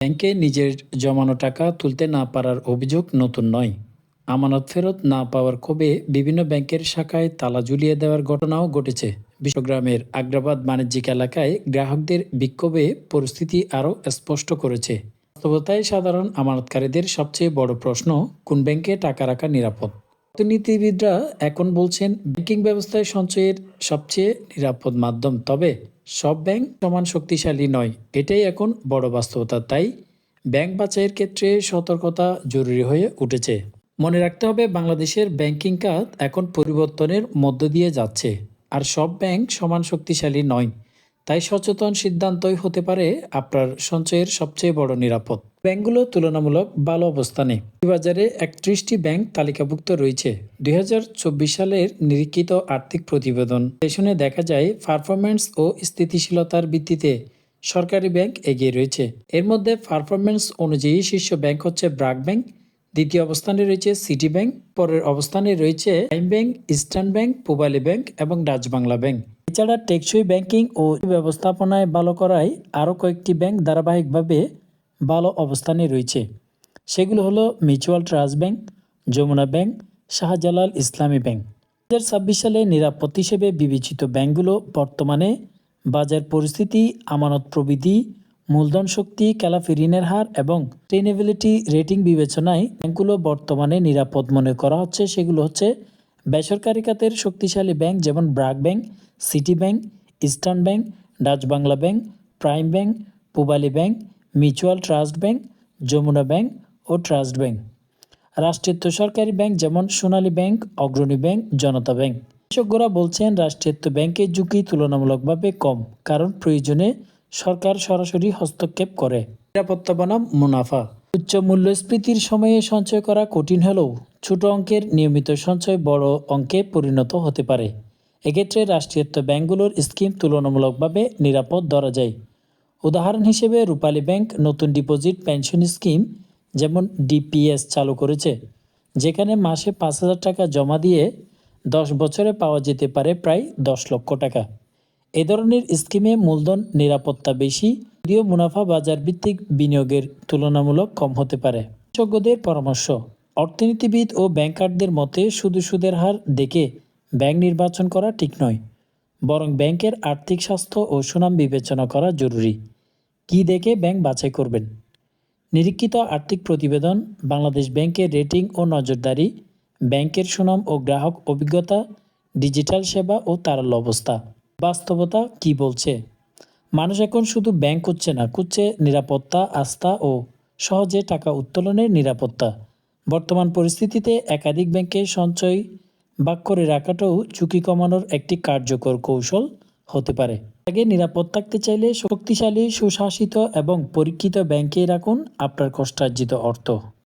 ব্যাংকে নিজের জমানো টাকা তুলতে না পারার অভিযোগ নতুন নয়। আমানত ফেরত না পাওয়ার ক্ষোভে বিভিন্ন ব্যাংকের শাখায় তালা ঝুলিয়ে দেওয়ার ঘটনাও ঘটেছে। বিশ্বগ্রামের আগ্রাবাদ বাণিজ্যিক এলাকায় গ্রাহকদের বিক্ষোভে পরিস্থিতি আরও স্পষ্ট করেছে। বাস্তবতায় সাধারণ আমানতকারীদের সবচেয়ে বড় প্রশ্ন, কোন ব্যাংকে টাকা রাখা নিরাপদ? অর্থনীতিবিদরা এখন বলছেন ব্যাংকিং ব্যবস্থায় সঞ্চয়ের সবচেয়ে নিরাপদ মাধ্যম, তবে সব ব্যাংক সমান শক্তিশালী নয়, এটাই এখন বড় বাস্তবতা। তাই ব্যাংক বাছাইয়ের ক্ষেত্রে সতর্কতা জরুরি হয়ে উঠেছে। মনে রাখতে হবে, বাংলাদেশের ব্যাংকিং খাত এখন পরিবর্তনের মধ্য দিয়ে যাচ্ছে, আর সব ব্যাংক সমান শক্তিশালী নয়। তাই সচেতন সিদ্ধান্তই হতে পারে আপনার সঞ্চয়ের সবচেয়ে বড় নিরাপদ। ব্যাংকগুলো তুলনামূলক ভালো অবস্থানে। বাজারে 31টি ব্যাংক তালিকাভুক্ত রয়েছে। 2024 সালের নিরীক্ষিত আর্থিক প্রতিবেদন সেশনে দেখা যায়, পারফরম্যান্স ও স্থিতিশীলতার ভিত্তিতে সরকারি ব্যাংক এগিয়ে রয়েছে। এর মধ্যে পারফরম্যান্স অনুযায়ী শীর্ষ ব্যাংক হচ্ছে ব্র্যাক ব্যাংক, দ্বিতীয় অবস্থানে রয়েছে সিটি ব্যাংক, পরের অবস্থানে রয়েছে prime bank, Eastern bank, Pubali bank এবং ডাচ বাংলা ব্যাংক। এছাড়া টেকসই ব্যাংকিং ও ব্যবস্থাপনায় ভালো করায় আরও কয়েকটি ব্যাংক ধারাবাহিকভাবে ভালো অবস্থানে রয়েছে। সেগুলো হলো mutual trust bank, Jamuna bank, Shahjalal Islami bank. 2026 সালে নিরাপদ হিসেবে বিবেচিত ব্যাংকগুলো বর্তমানে বাজার পরিস্থিতি, আমানত প্রবৃদ্ধি, মূলধন শক্তি, খেলাপি ঋণের হার এবং সাস্টেইনেবিলিটি রেটিং বিবেচনায় ব্যাংকগুলো বর্তমানে নিরাপদ মনে করা হচ্ছে। সেগুলো হচ্ছে বেসরকারি খাতের শক্তিশালী ব্যাংক যেমন BRAC Bank, City Bank, Eastern Bank, Dutch Bangla Bank, Prime Bank, Pubali Bank, Mutual trust bank, Jamuna Bank ও ট্রাস্ট ব্যাংক। রাষ্ট্রায়ত্ত সরকারি ব্যাংক যেমন Sonali Bank, Agrani Bank, Janata Bank. বিশেষজ্ঞরা বলছেন, রাষ্ট্রায়ত্ত ব্যাংকের ঝুঁকি তুলনামূলকভাবে কম, কারণ প্রয়োজনে সরকার সরাসরি হস্তক্ষেপ করে। নিরাপত্তা বনাম মুনাফা। উচ্চ মূল্যস্ফীতির সময়ে সঞ্চয় করা কঠিন হলেও ছোট অঙ্কের নিয়মিত সঞ্চয় বড় অঙ্কে পরিণত হতে পারে। এক্ষেত্রে রাষ্ট্রায়ত্ত ব্যাংকগুলোর স্কিম তুলনামূলকভাবে নিরাপদ ধরা যায়। উদাহরণ হিসেবে রূপালী ব্যাংক নতুন ডিপোজিট পেনশন স্কিম যেমন ডিপিএস চালু করেছে, যেখানে মাসে 5,000 টাকা জমা দিয়ে 10 বছরে পাওয়া যেতে পারে প্রায় 10 লক্ষ টাকা। এ ধরনের স্কিমে মূলধন নিরাপত্তা বেশি, যদিও মুনাফা বাজার ভিত্তিক বিনিয়োগের তুলনামূলক কম হতে পারে। বিশেষজ্ঞদের পরামর্শ। অর্থনীতিবিদ ও ব্যাংকারদের মতে শুধু সুদের হার দেখে ব্যাংক নির্বাচন করা ঠিক নয়, বরং ব্যাংকের আর্থিক স্বাস্থ্য ও সুনাম বিবেচনা করা জরুরি। কী দেখে ব্যাংক বাছাই করবেন? নিরীক্ষিত আর্থিক প্রতিবেদন, বাংলাদেশ ব্যাংকের রেটিং ও নজরদারি, ব্যাংকের সুনাম ও গ্রাহক অভিজ্ঞতা, ডিজিটাল সেবা ও তারল্য অবস্থা। বাস্তবতা কী বলছে? মানুষ এখন শুধু ব্যাংক খুঁজছে না, খুঁজছে নিরাপত্তা, আস্থা ও সহজে টাকা উত্তোলনের নিরাপত্তা। বর্তমান পরিস্থিতিতে একাধিক ব্যাংকে সঞ্চয় ভাগ করে রাখাটাও ঝুঁকি কমানোর একটি কার্যকর কৌশল হতে পারে। আগে নিরাপদ থাকতে চাইলে শক্তিশালী, সুশাসিত এবং পরীক্ষিত ব্যাংকেই রাখুন আপনার কষ্টার্জিত অর্থ।